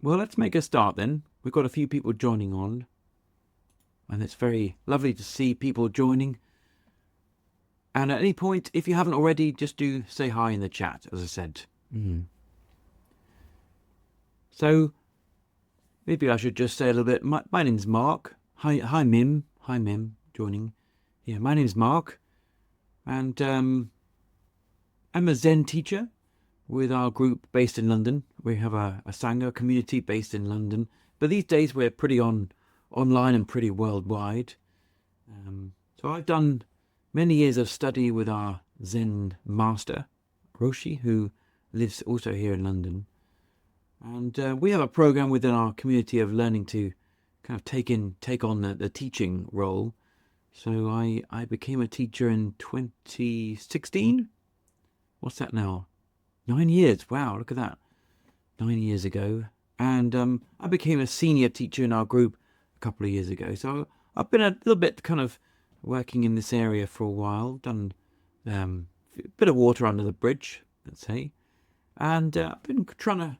Well, let's make a start then. We've got a few people joining on, and it's very lovely to see people joining. And at any point, if you haven't already, just do say hi in the chat, as I said. So maybe I should just say a little bit. My name's Mark. Hi, Mim. Hi, Mim, joining. Yeah, my name's Mark, and I'm a Zen teacher with our group based in London. We have a Sangha community based in London, but these days we're pretty online and pretty worldwide. So I've done many years of study with our Zen master, Roshi, who lives also here in London. And we have a program within our community of learning to kind of take on the teaching role. So I became a teacher in 2016. What's that now? 9 years. Wow, look at that. 9 years ago. And I became a senior teacher in our group a couple of years ago. So I've been a little bit kind of working in this area for a while. Done a bit of water under the bridge, let's say. And I've been trying to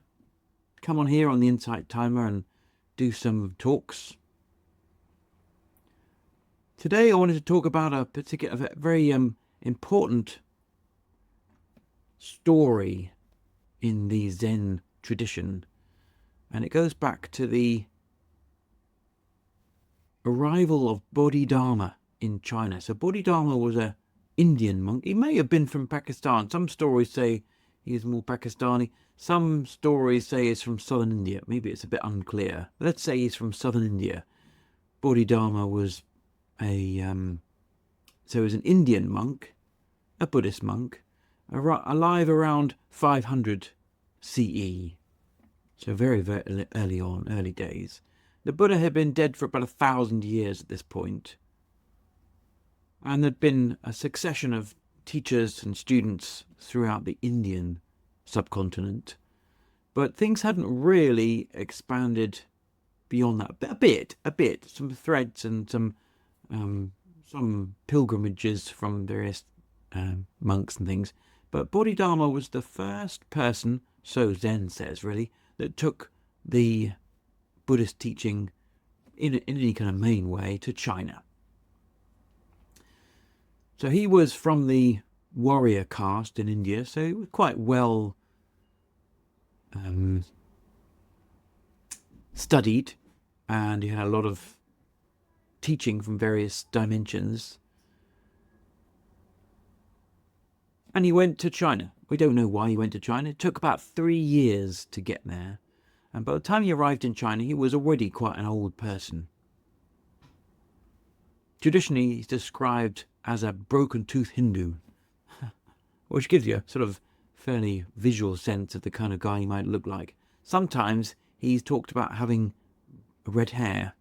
come on here on the Insight Timer and do some talks. Today I wanted to talk about a very important story in the Zen tradition, and it goes back to the arrival of Bodhidharma in China. So Bodhidharma was an Indian monk. He may have been from Pakistan. Some stories say he's more Pakistani. Some stories say he's from southern India. Maybe it's a bit unclear. Let's say he's from southern India. Bodhidharma was he was an Indian monk, a Buddhist monk, alive around 500 CE. So very, very early days. The Buddha had been dead for about 1,000 years at this point. And there'd been a succession of teachers and students throughout the Indian subcontinent. But things hadn't really expanded beyond that. A bit. Some threads and some pilgrimages from various monks and things. But Bodhidharma was the first person, so Zen says really, that took the Buddhist teaching in any kind of main way to China. So he was from the warrior caste in India, so he was quite well studied, and he had a lot of teaching from various dimensions. And he went to China. We don't know why he went to China. It took about 3 years to get there. And by the time he arrived in China, he was already quite an old person. Traditionally, he's described as a broken-toothed Hindu, which gives you a sort of fairly visual sense of the kind of guy he might look like. Sometimes he's talked about having red hair,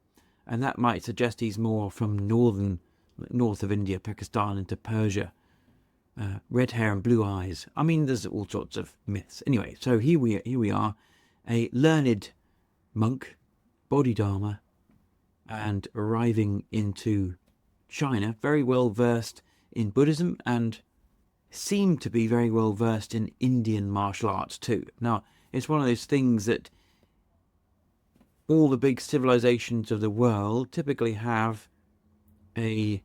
and that might suggest he's more from north of India, Pakistan, into Persia. Red hair and blue eyes. I mean, there's all sorts of myths. Anyway, so here we are, a learned monk, Bodhidharma, and arriving into China, very well versed in Buddhism, and seemed to be very well versed in Indian martial arts too. Now, it's one of those things that all the big civilizations of the world typically have a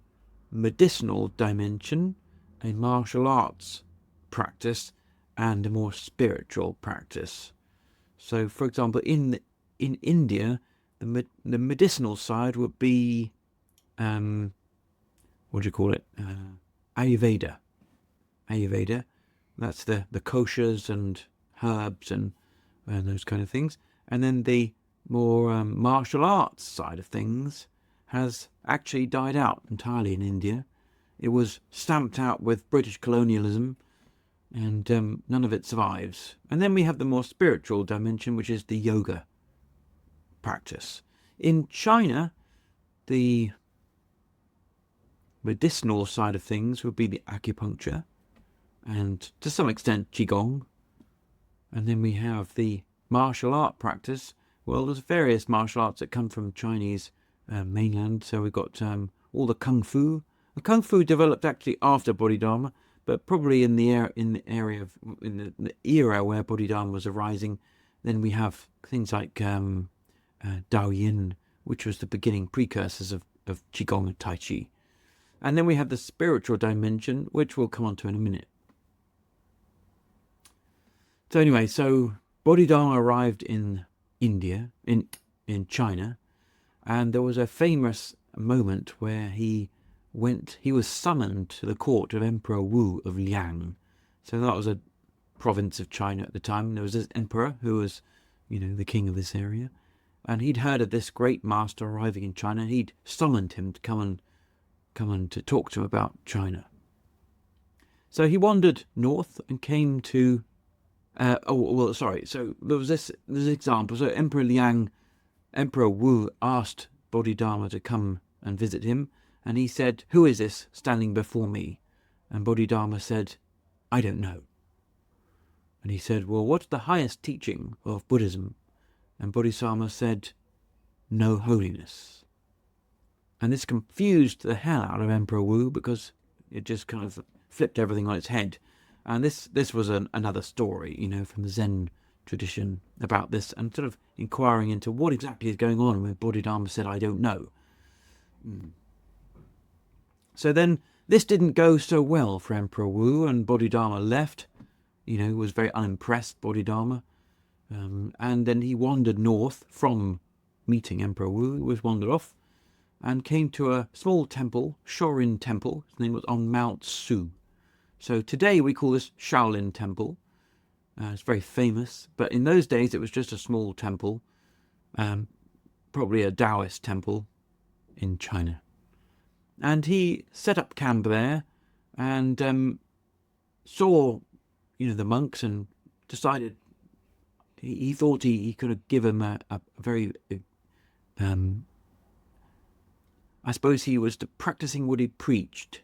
medicinal dimension, a martial arts practice, and a more spiritual practice. So, for example, in India, the medicinal side would be, what do you call it? Ayurveda. Ayurveda. That's the koshas and herbs and those kind of things. And then the more martial arts side of things has actually died out entirely in India. It was stamped out with British colonialism, and none of it survives. And then we have the more spiritual dimension, which is the yoga practice. In China, the medicinal side of things would be the acupuncture, and to some extent Qigong. And then we have the martial art practice. Well, there's various martial arts that come from Chinese mainland. So we've got all the Kung Fu. The Kung Fu developed actually after Bodhidharma, but probably in the era where Bodhidharma was arising, then we have things like Daoyin, which was the beginning precursors of Qigong and Tai Chi. And then we have the spiritual dimension, which we'll come on to in a minute. So anyway, so Bodhidharma arrived in India, in China, and there was a famous moment where he was summoned to the court of Emperor Wu of Liang. So that was a province of China at the time. There was this emperor who was, the king of this area, and he'd heard of this great master arriving in China. He'd summoned him to come and to talk to him about China. So he wandered north and came to so there was this example. So Emperor Wu asked Bodhidharma to come and visit him, and he said, "Who is this standing before me?" And Bodhidharma said, "I don't know." And he said, "Well, what's the highest teaching of Buddhism?" And Bodhidharma said, "No holiness." And this confused the hell out of Emperor Wu, because it just kind of flipped everything on its head. And this was another story, from the Zen tradition about this, and sort of inquiring into what exactly is going on when Bodhidharma said, "I don't know." So then this didn't go so well for Emperor Wu, and Bodhidharma left. Was very unimpressed, Bodhidharma. And then he wandered north from meeting Emperor Wu. He was wandered off and came to a small temple, Shorin Temple. His name was on Mount Su. So today we call this Shaolin Temple. It's very famous, but in those days it was just a small temple, probably a Taoist temple in China. And he set up camp there and saw, the monks, and decided he thought he could give them a very, I suppose he was practicing what he preached.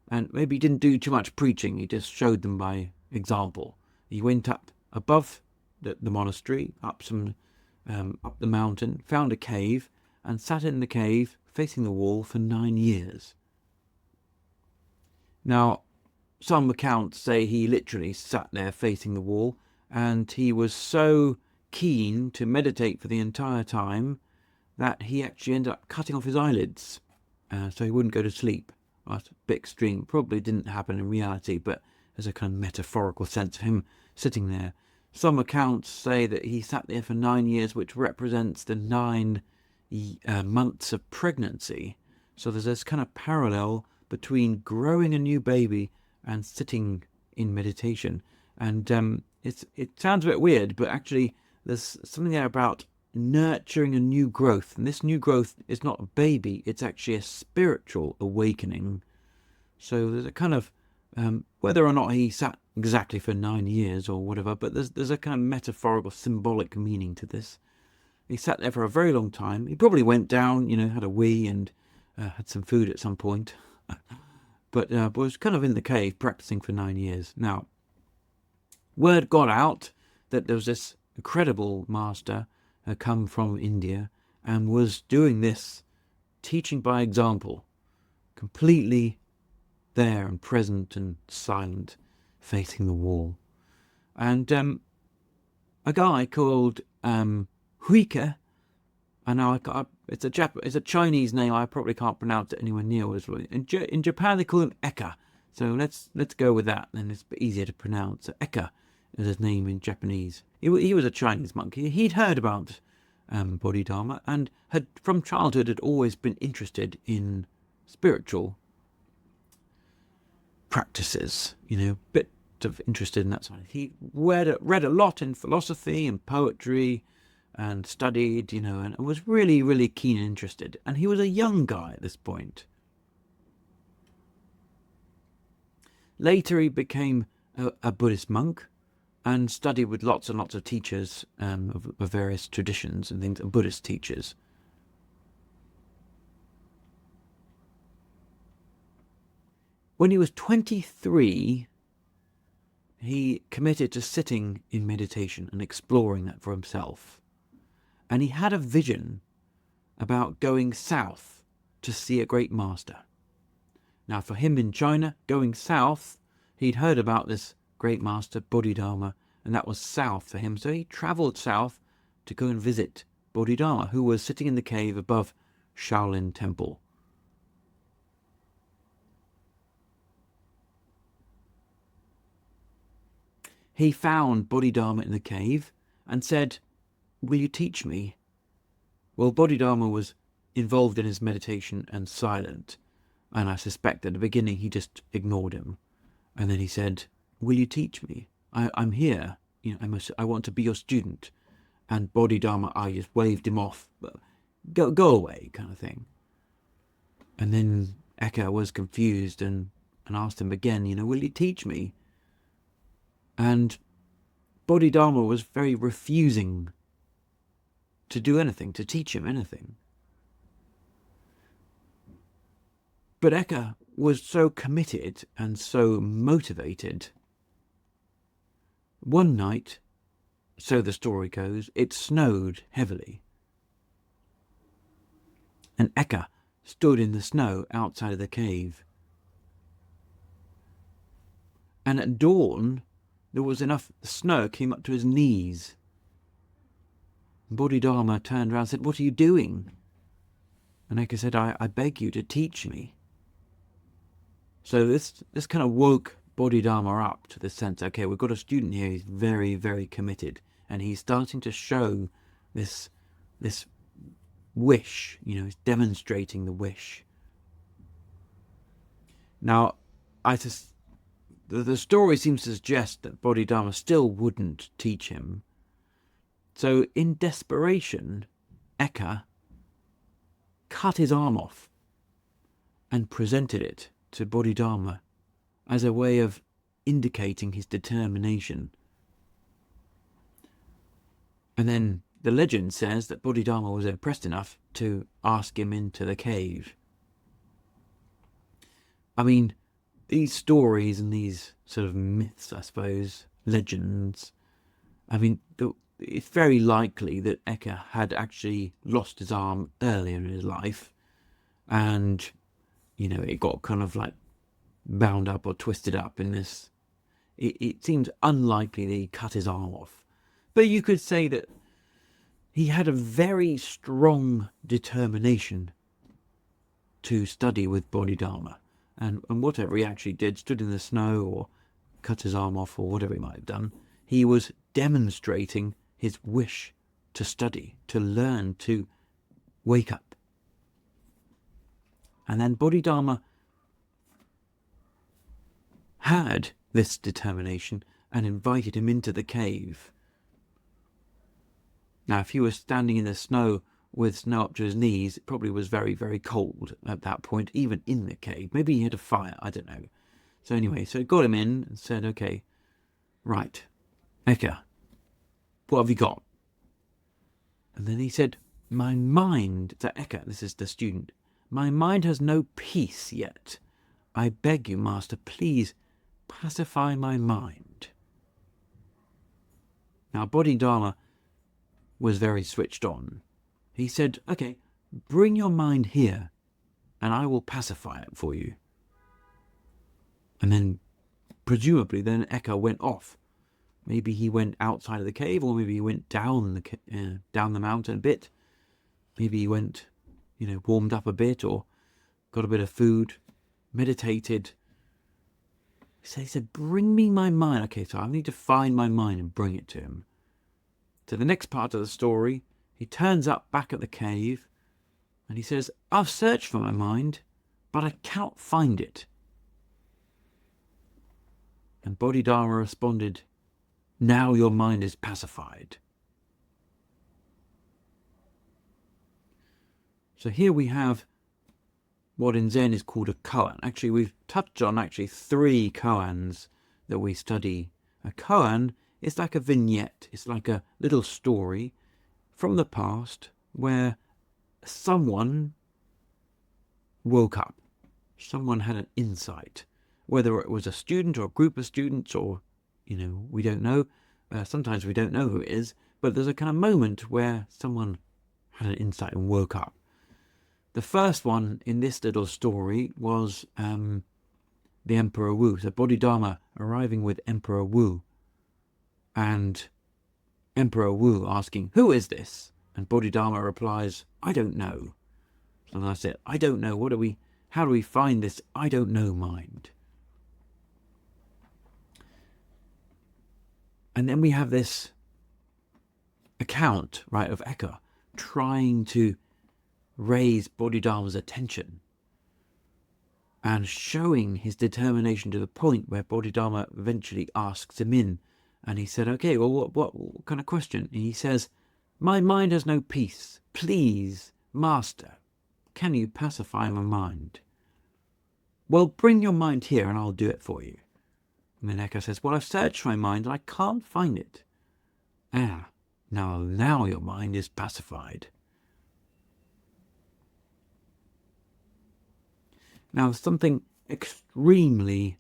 And maybe he didn't do too much preaching, he just showed them by example. He went up above the monastery, up the mountain, found a cave, and sat in the cave facing the wall for 9 years. Now, some accounts say he literally sat there facing the wall, and he was so keen to meditate for the entire time that he actually ended up cutting off his eyelids so he wouldn't go to sleep. That's a bit extreme. Probably didn't happen in reality, but there's a kind of metaphorical sense of him sitting there. Some accounts say that he sat there for 9 years, which represents the 9 months of pregnancy. So there's this kind of parallel between growing a new baby and sitting in meditation. And it sounds a bit weird, but actually there's something there about nurturing a new growth. And this new growth is not a baby, it's actually a spiritual awakening. So there's a kind of, whether or not he sat exactly for 9 years or whatever, but there's a kind of metaphorical, symbolic meaning to this. He sat there for a very long time. He probably went down, had a wee and had some food at some point. but was kind of in the cave practicing for 9 years. Now, word got out that there was this incredible master come from India and was doing this, teaching by example, completely there and present and silent, facing the wall. And a guy called Huike, and now it's a Chinese name. I probably can't pronounce it anywhere near as well. In Japan they call him Eka, so let's go with that. Then it's a bit easier to pronounce. So Eka is his name in Japanese. He was a Chinese monk. He'd heard about Bodhidharma and had from childhood had always been interested in spiritual practices. Bit of interested in that side. He read a lot in philosophy and poetry, and studied, and was really, really keen and interested. And he was a young guy at this point. Later he became a Buddhist monk and studied with lots and lots of teachers of various traditions and things, Buddhist teachers. When he was 23, he committed to sitting in meditation and exploring that for himself. And he had a vision about going south to see a great master. Now, for him in China, going south, he'd heard about this great master, Bodhidharma, and that was south for him. So he travelled south to go and visit Bodhidharma, who was sitting in the cave above Shaolin Temple. He found Bodhidharma in the cave and said, "Will you teach me?" Well, Bodhidharma was involved in his meditation and silent, and I suspect at the beginning he just ignored him. And then he said, "Will you teach me? I'm here. I want to be your student." And Bodhidharma, I just waved him off. Go away, kind of thing. And then Eka was confused and asked him again, "Will you teach me?" And Bodhidharma was very refusing to do anything, to teach him anything. But Eka was so committed and so motivated. One night, so the story goes, it snowed heavily. And Eka stood in the snow outside of the cave. And at dawn, there was enough snow came up to his knees. Bodhidharma turned around and said, "What are you doing?" And Eka said, I beg you to teach me. So this kind of woke Bodhidharma up to the sense, okay, we've got a student here, he's very, very committed, and he's starting to show this wish, he's demonstrating the wish. Now, the story seems to suggest that Bodhidharma still wouldn't teach him. So in desperation, Eka cut his arm off and presented it to Bodhidharma as a way of indicating his determination. And then the legend says that Bodhidharma was impressed enough to ask him into the cave. I mean, these stories and these sort of myths, I suppose, legends, I mean, it's very likely that Eka had actually lost his arm earlier in his life, and it got kind of like bound up or twisted up in this. It seems unlikely that he cut his arm off, but you could say that he had a very strong determination to study with Bodhidharma, and whatever he actually did, stood in the snow or cut his arm off or whatever he might have done, he was demonstrating his wish to study, to learn, to wake up. And then Bodhidharma had this determination and invited him into the cave. Now, if he was standing in the snow with snow up to his knees, it probably was very, very cold at that point, even in the cave. Maybe he had a fire, I don't know. So anyway, so it got him in and said, okay, right, Eka, what have you got? And then he said, my mind, to Eka, this is the student, my mind has no peace yet. I beg you, master, please pacify my mind. Now, Bodhidharma was very switched on. He said, okay, bring your mind here and I will pacify it for you. And then, presumably, then Eka went off. Maybe he went outside of the cave, or maybe he went down the mountain a bit. Maybe he went, warmed up a bit, or got a bit of food, meditated. So he said, bring me my mind. Okay, so I need to find my mind and bring it to him. To the next part of the story, he turns up back at the cave, and he says, I've searched for my mind, but I can't find it. And Bodhidharma responded, now your mind is pacified. So here we have what in Zen is called a koan. Actually, we've touched on 3 koans that we study. A koan is like a vignette. It's like a little story from the past where someone woke up. Someone had an insight. Whether it was a student or a group of students or, we don't know. Sometimes we don't know who it is. But there's a kind of moment where someone had an insight and woke up. The first one in this little story was the Emperor Wu. So Bodhidharma arriving with Emperor Wu. And Emperor Wu asking, "Who is this?" And Bodhidharma replies, "I don't know." And I said, "I don't know. How do we find this I don't know mind?" And then we have this account, right, of Eka trying to raise Bodhidharma's attention and showing his determination to the point where Bodhidharma eventually asks him in. And he said, "Okay, well, what kind of question?" And he says, "My mind has no peace. Please, Master, can you pacify my mind?" "Well, bring your mind here and I'll do it for you." And then Eka says, "Well, I've searched my mind and I can't find it." "Ah, now your mind is pacified." Now, something extremely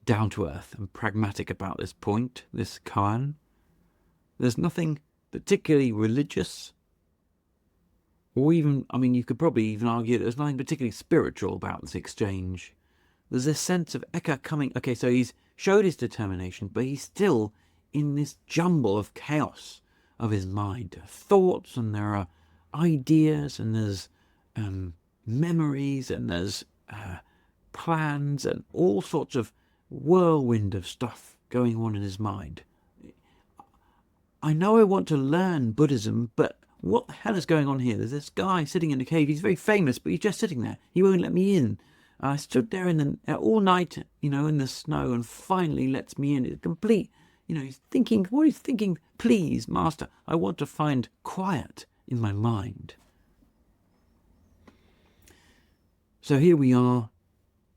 down to earth and pragmatic about this point, this koan. There's nothing particularly religious, or even, you could probably even argue that there's nothing particularly spiritual about this exchange. There's this sense of Eka coming, okay, so he's showed his determination, but he's still in this jumble of chaos of his mind. There are thoughts, and there are ideas, and there's memories, and there's plans, and all sorts of whirlwind of stuff going on in his mind. I know I want to learn Buddhism, but what the hell is going on here? There's this guy sitting in a cave. He's very famous, but he's just sitting there. He won't let me in. I stood there all night, in the snow, and finally lets me in. It's complete, he's thinking, what he's thinking, "Please, Master, I want to find quiet in my mind." So here we are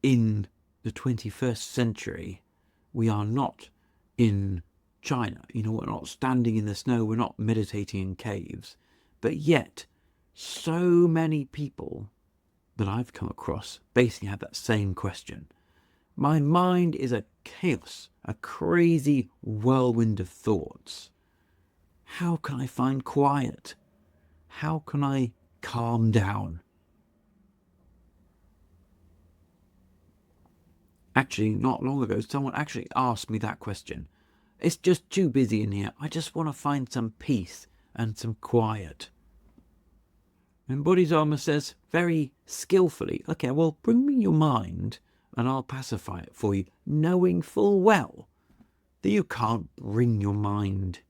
in the 21st century. We are not in China. We're not standing in the snow. We're not meditating in caves. But yet, so many people that I've come across basically have that same question. My mind is a chaos, a crazy whirlwind of thoughts. How can I find quiet? How can I calm down? Actually, not long ago, someone actually asked me that question. It's just too busy in here. I just want to find some peace and some quiet. And Bodhidharma says very skillfully, "Okay, well, bring me your mind and I'll pacify it for you," knowing full well that you can't bring your mind.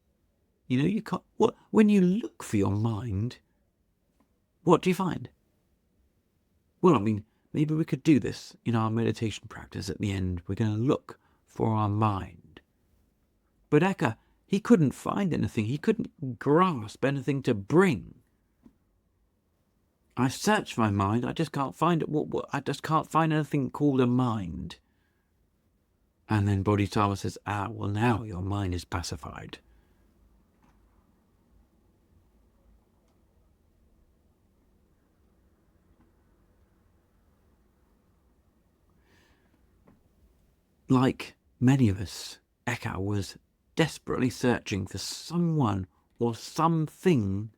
You can't. When you look for your mind, what do you find? Well, maybe we could do this in our meditation practice at the end. We're going to look for our mind. But Eka, he couldn't find anything. He couldn't grasp anything to bring. "I searched my mind. I just can't find it. I just can't find anything called a mind." And then Bodhidharma says, "Well, now your mind is pacified." Like many of us, Eka was desperately searching for someone or something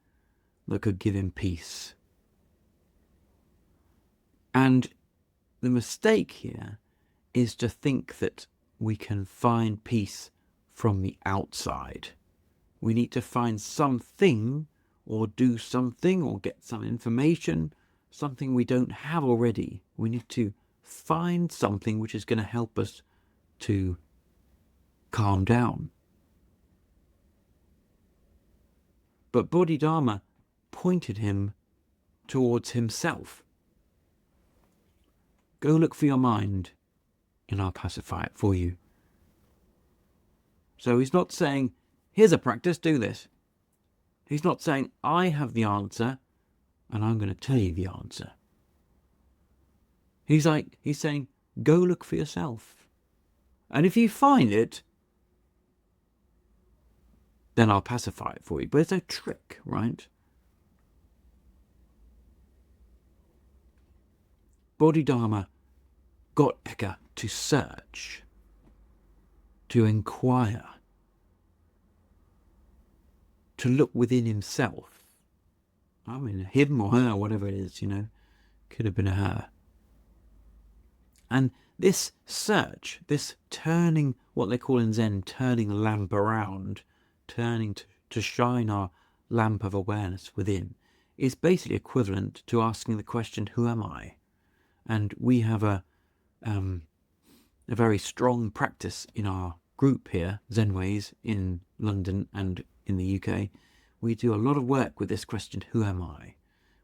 that could give him peace. And the mistake here is to think that we can find peace from the outside. We need to find something, or do something, or get some information, something we don't have already. We need to find something which is going to help us to calm down. But Bodhidharma pointed him towards himself. "Go look for your mind and I'll pacify it for you." So he's not saying, "Here's a practice, do this." He's not saying, "I have the answer and I'm going to tell you the answer." He's saying, "Go look for yourself. And if you find it, then I'll pacify it for you." But it's a trick, right? Bodhidharma got Eka to search, to inquire, to look within himself. Him or her, whatever it is, could have been a her. And this search, this turning, what they call in Zen, turning the lamp around, turning to shine our lamp of awareness within, is basically equivalent to asking the question, who am I? And we have a very strong practice in our group here, Zenways, in London and in the UK. We do a lot of work with this question, who am I?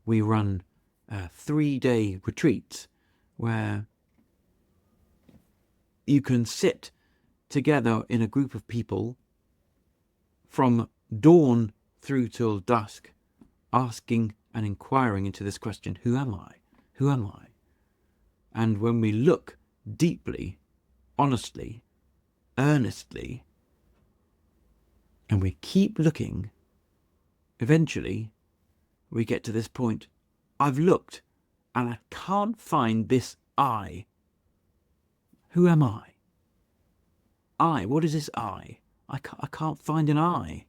We run 3-day retreats where you can sit together in a group of people from dawn through till dusk, asking and inquiring into this question, who am I? Who am I? And when we look deeply, honestly, earnestly, and we keep looking, eventually we get to this point, I've looked and I can't find this I. Who am I? I, what is this I? I can't find an I.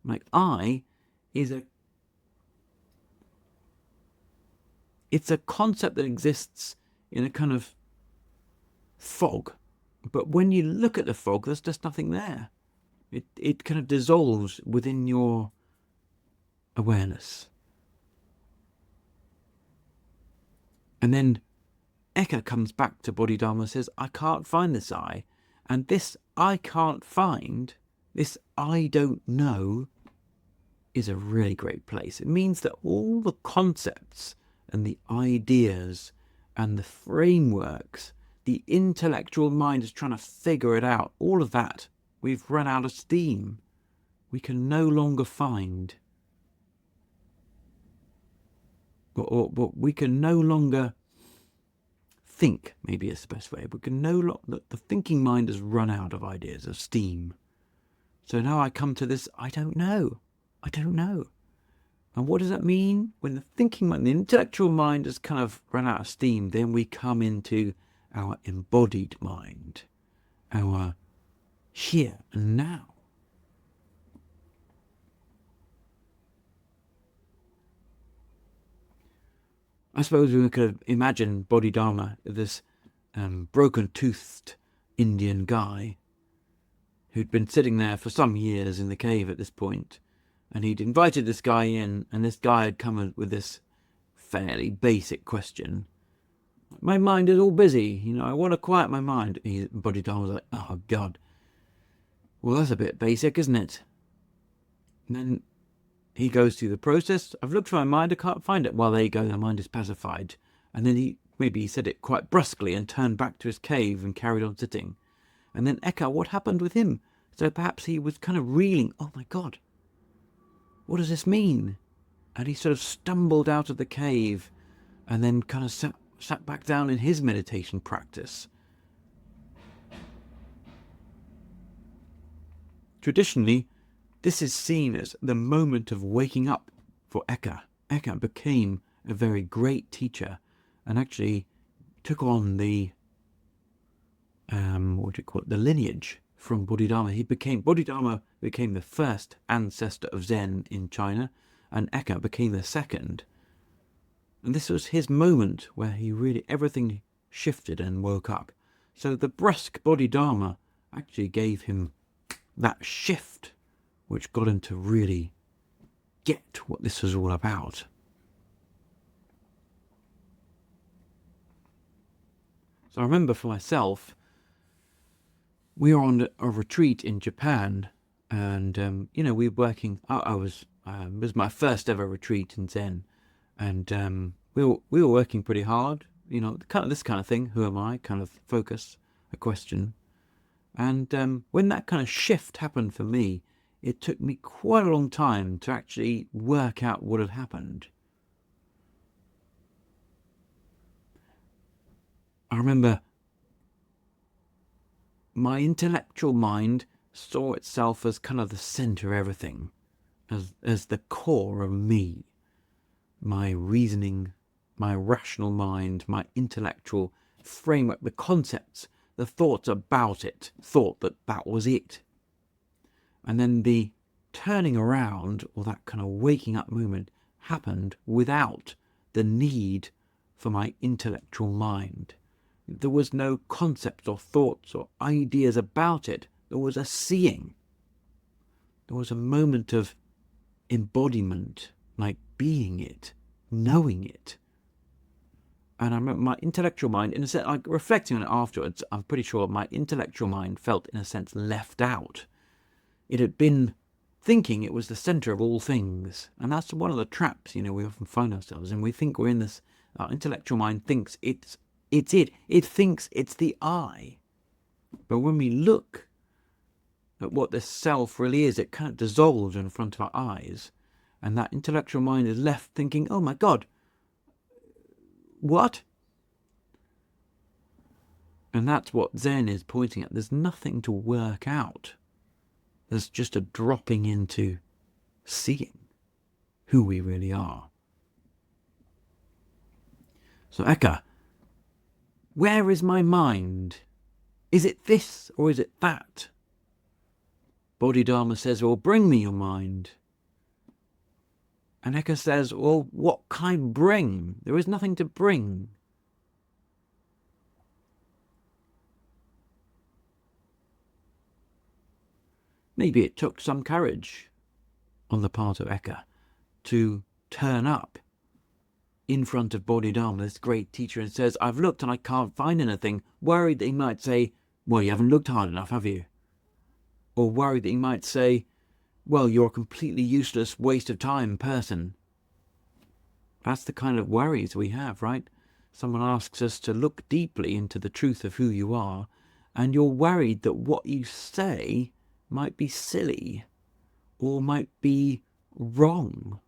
Like, I is it's a concept that exists in a kind of fog. But when you look at the fog, there's just nothing there. It kind of dissolves within your awareness. And then Eka comes back to Bodhidharma and says, I can't find this I. And this I can't find, this I don't know, is a really great place. It means that all the concepts and the ideas and the frameworks, the intellectual mind is trying to figure it out, all of that, we've run out of steam. We can no longer find, or we can no longer think, maybe is the best way. We can no longer, the thinking mind has run out of ideas, of steam. So now I come to this, I don't know. I don't know. And what does that mean? When the thinking mind, the intellectual mind has kind of run out of steam, then we come into our embodied mind, our here and now. I suppose we could imagine Bodhidharma, this broken-toothed Indian guy who'd been sitting there for some years in the cave at this point, and he'd invited this guy in, and this guy had come with this fairly basic question. My mind is all busy, I want to quiet my mind. Bodhidharma was like, oh God, well that's a bit basic, isn't it? And then he goes through the process. I've looked for my mind, I can't find it. Well, there you go, the mind is pacified. And then maybe he said it quite brusquely and turned back to his cave and carried on sitting. And then Eka, what happened with him? So perhaps he was kind of reeling, oh my God, what does this mean? And he sort of stumbled out of the cave and then kind of sat back down in his meditation practice. Traditionally, this is seen as the moment of waking up for Eka. Eka became a very great teacher and actually took on the the lineage from Bodhidharma. Bodhidharma became the first ancestor of Zen in China, and Eka became the second. And this was his moment where everything shifted and woke up. So the brusque Bodhidharma actually gave him that shift, which got him to really get what this was all about. So I remember for myself, we were on a retreat in Japan, and we were working. It was my first ever retreat in Zen, and we were working pretty hard. Kind of this kind of thing. Who am I? Kind of focus, a question, and when that kind of shift happened for me, it took me quite a long time to actually work out what had happened. I remember my intellectual mind saw itself as kind of the center of everything, as the core of me. My reasoning, my rational mind, my intellectual framework, the concepts, the thoughts about it, thought that was it. And then the turning around, or that kind of waking up moment, happened without the need for my intellectual mind. There was no concepts or thoughts or ideas about it. There was a seeing. There was a moment of embodiment, like being it, knowing it. And I remember my intellectual mind, in a sense, like reflecting on it afterwards, I'm pretty sure my intellectual mind felt, in a sense, left out. It had been thinking it was the center of all things. And that's one of the traps, we often find ourselves in. We think we're in this, our intellectual mind thinks it's it. It thinks it's the I. But when we look at what this self really is, it kind of dissolves in front of our eyes. And that intellectual mind is left thinking, oh my God, what? And that's what Zen is pointing at. There's nothing to work out. There's just a dropping into seeing who we really are. So Eka, where is my mind? Is it this or is it that? Bodhidharma says, well, bring me your mind. And Eka says, well, what can I bring? There is nothing to bring. Maybe it took some courage on the part of Eka to turn up in front of Bodhidharma, this great teacher, and says, I've looked and I can't find anything, worried that he might say, well, you haven't looked hard enough, have you? Or worried that he might say, well, you're a completely useless waste of time person. That's the kind of worries we have, right? Someone asks us to look deeply into the truth of who you are, and you're worried that what you say might be silly or might be wrong.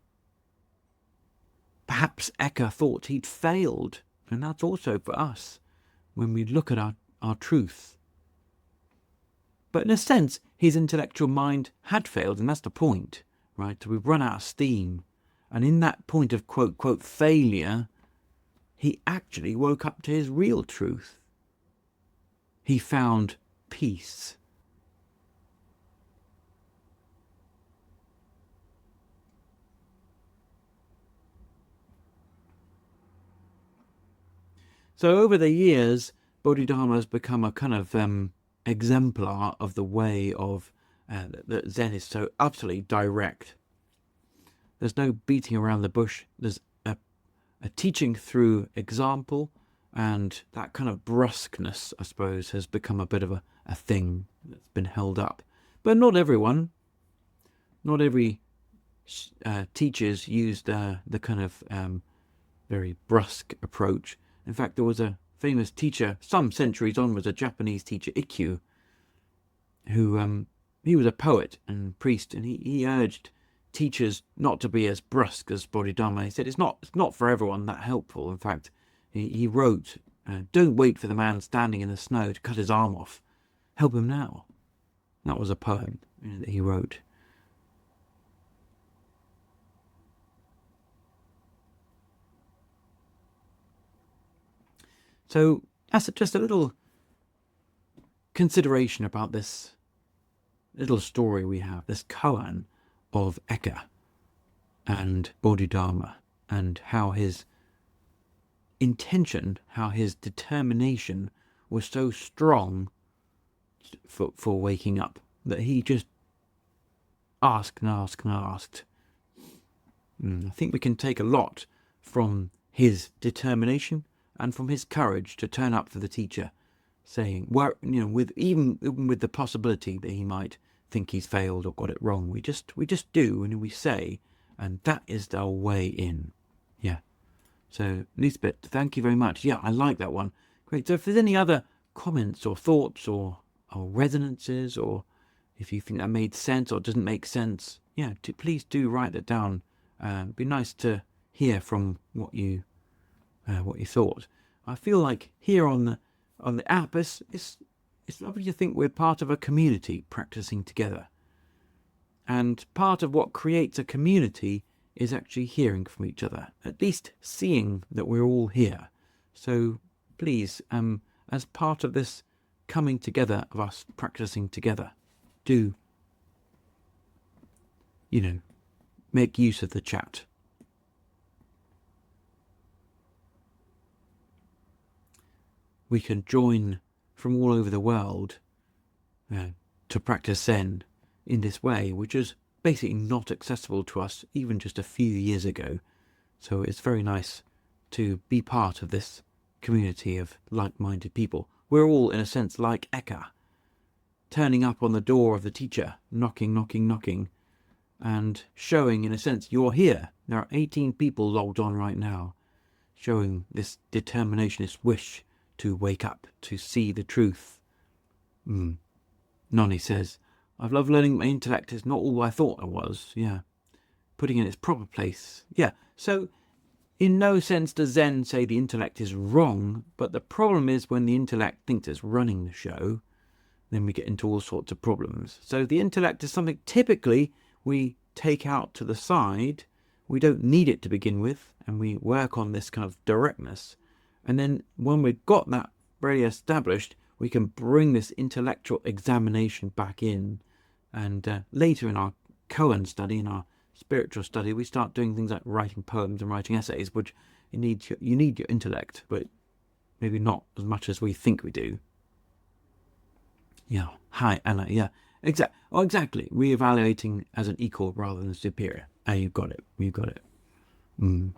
Perhaps Eka thought he'd failed, and that's also for us when we look at our truth. But in a sense, his intellectual mind had failed, and that's the point, right? So we've run out of steam. And in that point of quote, quote, failure, he actually woke up to his real truth. He found peace. So over the years, Bodhidharma has become a kind of exemplar of the way of that Zen is so utterly direct. There's no beating around the bush. There's a teaching through example, and that kind of brusqueness, I suppose, has become a bit of a thing that's been held up. But not everyone, not every teachers used the kind of very brusque approach. In fact, there was a famous teacher some centuries onwards, a Japanese teacher, Ikkyu, who he was a poet and priest, and he urged teachers not to be as brusque as Bodhidharma. He said it's not for everyone that helpful. In fact, he wrote, don't wait for the man standing in the snow to cut his arm off. Help him now. That was a poem that he wrote. So that's just a little consideration about this little story we have, this koan of Eka and Bodhidharma, and how his intention, how his determination was so strong for waking up, that he just asked and asked and asked. I think we can take a lot from his determination and from his courage to turn up for the teacher, saying, well, with even with the possibility that he might think he's failed or got it wrong, we just do, and we say, and that is our way in. Yeah. So Lisbeth, thank you very much. Yeah, I like that one. Great. So if there's any other comments or thoughts or resonances, or if you think that made sense or doesn't make sense, yeah, please do write that down. It'd be nice to hear from what you thought. I feel like here on the app, it's lovely to think we're part of a community practicing together. And part of what creates a community is actually hearing from each other, at least seeing that we're all here. So please, as part of this coming together of us practicing together, do, make use of the chat. we can join from all over the world to practice Zen in this way, which is basically not accessible to us even just a few years ago. So it's very nice to be part of this community of like-minded people. We're all, in a sense, like Eka, turning up on the door of the teacher, knocking, knocking, knocking, and showing, in a sense, you're here. There are 18 people logged on right now, showing this determination, this wish to wake up, to see the truth. Noni says, I've loved learning my intellect is not all I thought it was. Yeah. Putting in its proper place. Yeah. So, in no sense does Zen say the intellect is wrong, but the problem is when the intellect thinks it's running the show, then we get into all sorts of problems. So the intellect is something typically we take out to the side. We don't need it to begin with, and we work on this kind of directness. And then when we've got that very established, we can bring this intellectual examination back in. And later in our koan study, in our spiritual study, we start doing things like writing poems and writing essays, which you need your intellect, but maybe not as much as we think we do. Yeah. Hi, Anna. Yeah. Exactly. Re-evaluating as an equal rather than superior. You've got it. You've got it. Yeah.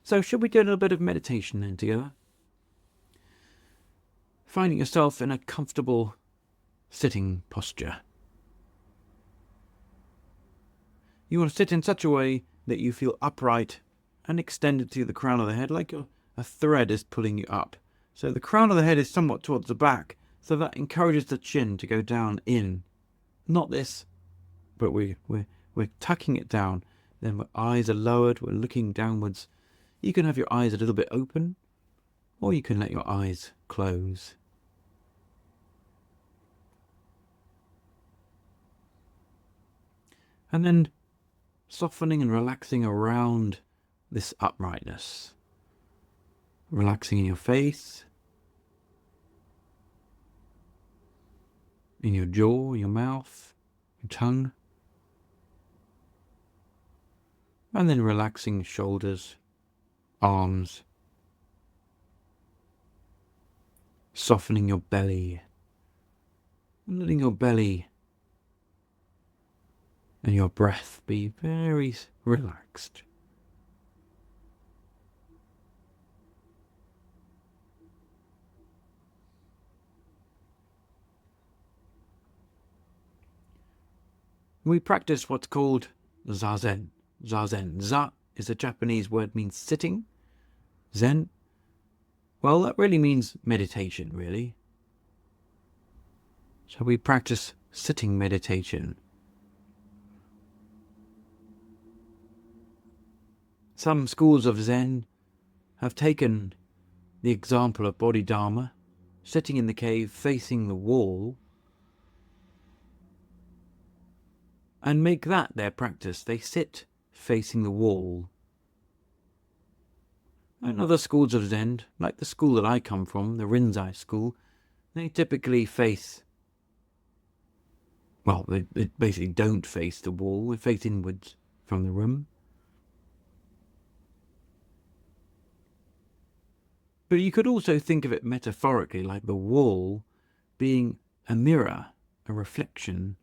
So should we do a little bit of meditation then together? Finding yourself in a comfortable sitting posture. You want to sit in such a way that you feel upright and extended through the crown of the head, like a thread is pulling you up. So the crown of the head is somewhat towards the back, so that encourages the chin to go down in. Not this, but we're tucking it down. Then our eyes are lowered, we're looking downwards. You can have your eyes a little bit open, or you can let your eyes close. And then softening and relaxing around this uprightness. Relaxing in your face, in your jaw, your mouth, your tongue. And then relaxing shoulders, arms, softening your belly, and letting your belly and your breath be very relaxed. We practice what's called zazen. Zazen. Za is a Japanese word, means sitting. Zen, well, that really means meditation, really. So we practice sitting meditation. Some schools of Zen have taken the example of Bodhidharma, sitting in the cave facing the wall, and make that their practice. They sit facing the wall. And other schools of Zen, like the school that I come from, the Rinzai school, they typically face, well, they basically don't face the wall, they face inwards from the room. But you could also think of it metaphorically, like the wall being a mirror, a reflection.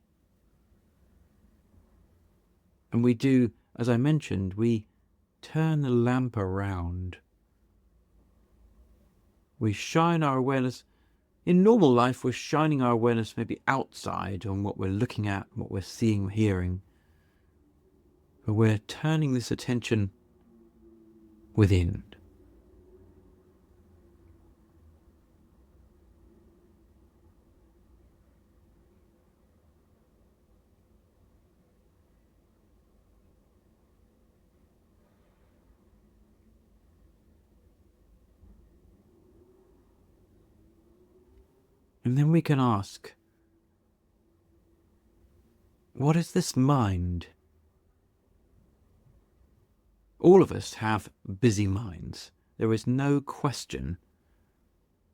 And we do, as I mentioned, we turn the lamp around. We shine our awareness. In normal life, we're shining our awareness maybe outside on what we're looking at, what we're seeing, hearing. But we're turning this attention within. And then we can ask, what is this mind? All of us have busy minds. There is no question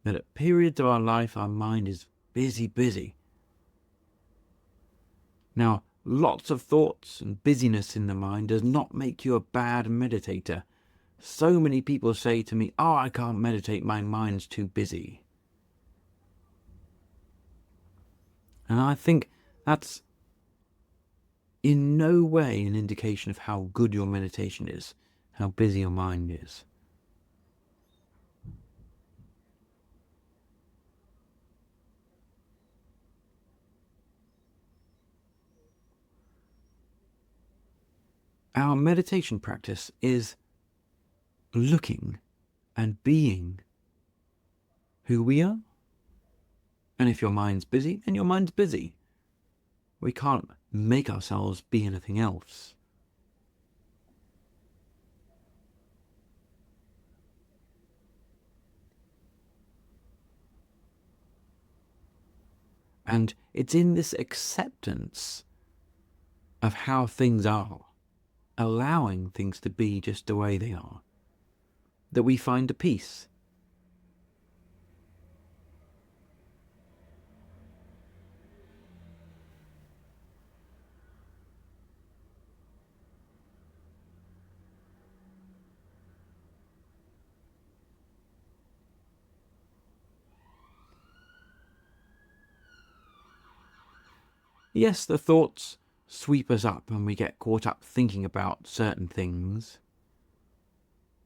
that at periods of our life our mind is busy. Now, lots of thoughts and busyness in the mind does not make you a bad meditator, So many people say to me, "Oh, I can't meditate, my mind's too busy." And I think that's in no way an indication of how good your meditation is, how busy your mind is. Our meditation practice is looking and being who we are. And if your mind's busy, then your mind's busy. We can't make ourselves be anything else. And it's in this acceptance of how things are, allowing things to be just the way they are, that we find a peace. Yes, the thoughts sweep us up and we get caught up thinking about certain things.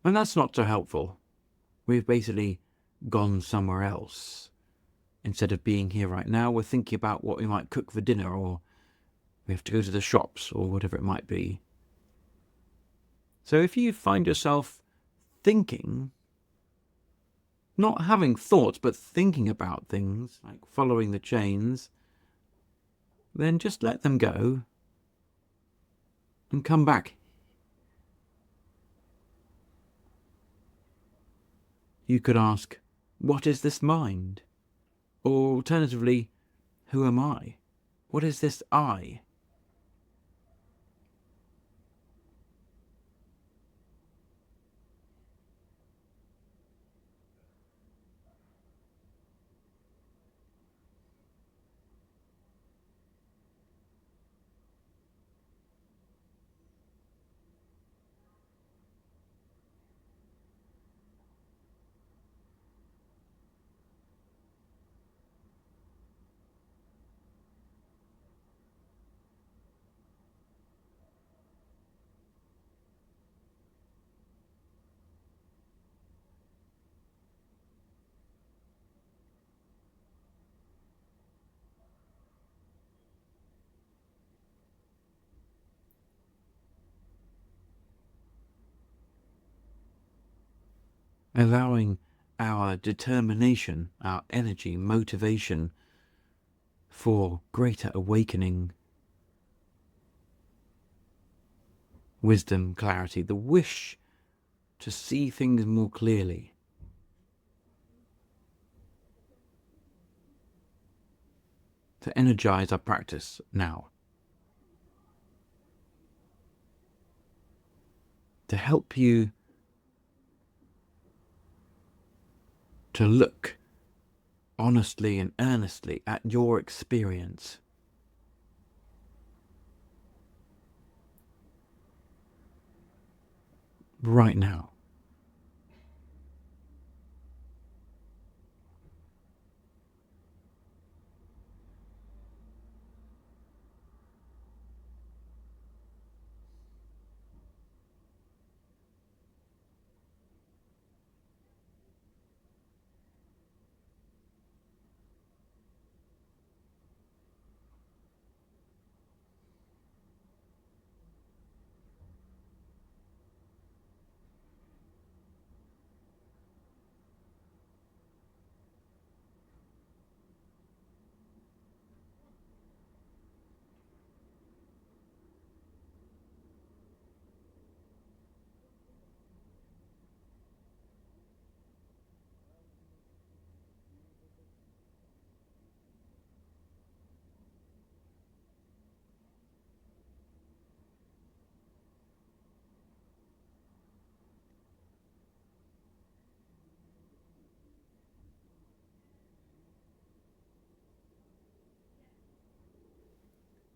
And that's not so helpful. We've basically gone somewhere else. Instead of being here right now, we're thinking about what we might cook for dinner, or we have to go to the shops, or whatever it might be. So if you find yourself thinking, not having thoughts, but thinking about things, like following the chains, then just let them go and come back. You could ask, what is this mind? Or alternatively, who am I? What is this I? Allowing our determination, our energy, motivation for greater awakening, wisdom, clarity, the wish to see things more clearly. To energize our practice now. To help you to look honestly and earnestly at your experience. Right now.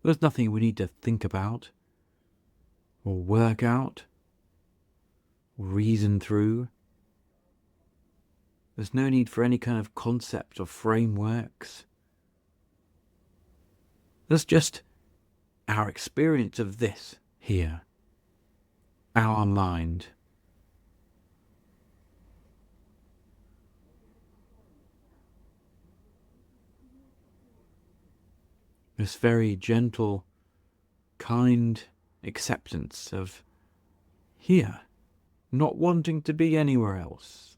There's nothing we need to think about, or work out, reason through. There's no need for any kind of concept or frameworks. There's just our experience of this here, our mind. This very gentle, kind acceptance of here, not wanting to be anywhere else.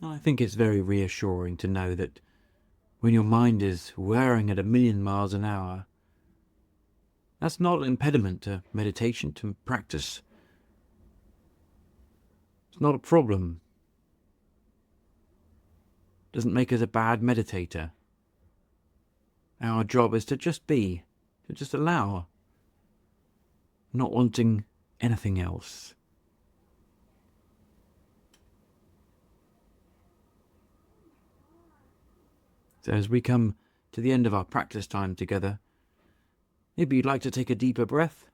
I think it's very reassuring to know that when your mind is whirring at 1,000,000 miles an hour, that's not an impediment to meditation, to practice. It's not a problem. It doesn't make us a bad meditator. Our job is to just be, to just allow, not wanting anything else. So as we come to the end of our practice time together, maybe you'd like to take a deeper breath,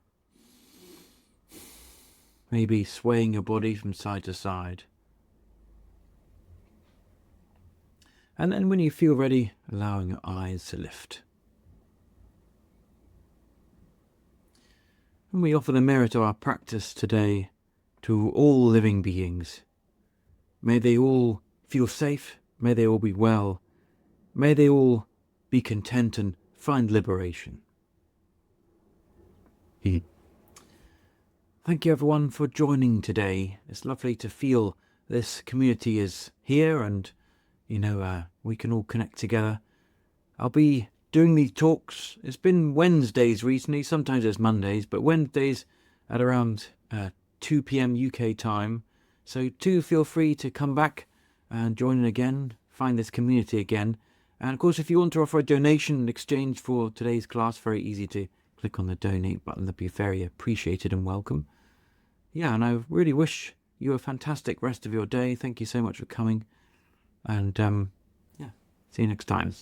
maybe swaying your body from side to side. And then when you feel ready, allowing your eyes to lift. And we offer the merit of our practice today to all living beings. May they all feel safe, may they all be well, may they all be content and find liberation. Thank you everyone for joining today. It's lovely to feel this community is here and we can all connect together. I'll be doing these talks. It's been Wednesdays recently, sometimes it's Mondays, but Wednesdays at around 2 p.m. UK time. So do feel free to come back and join in again, find this community again. And of course, if you want to offer a donation in exchange for today's class, very easy to click on the donate button. That'd be very appreciated and welcome. Yeah, and I really wish you a fantastic rest of your day. Thank you so much for coming. And see you next time.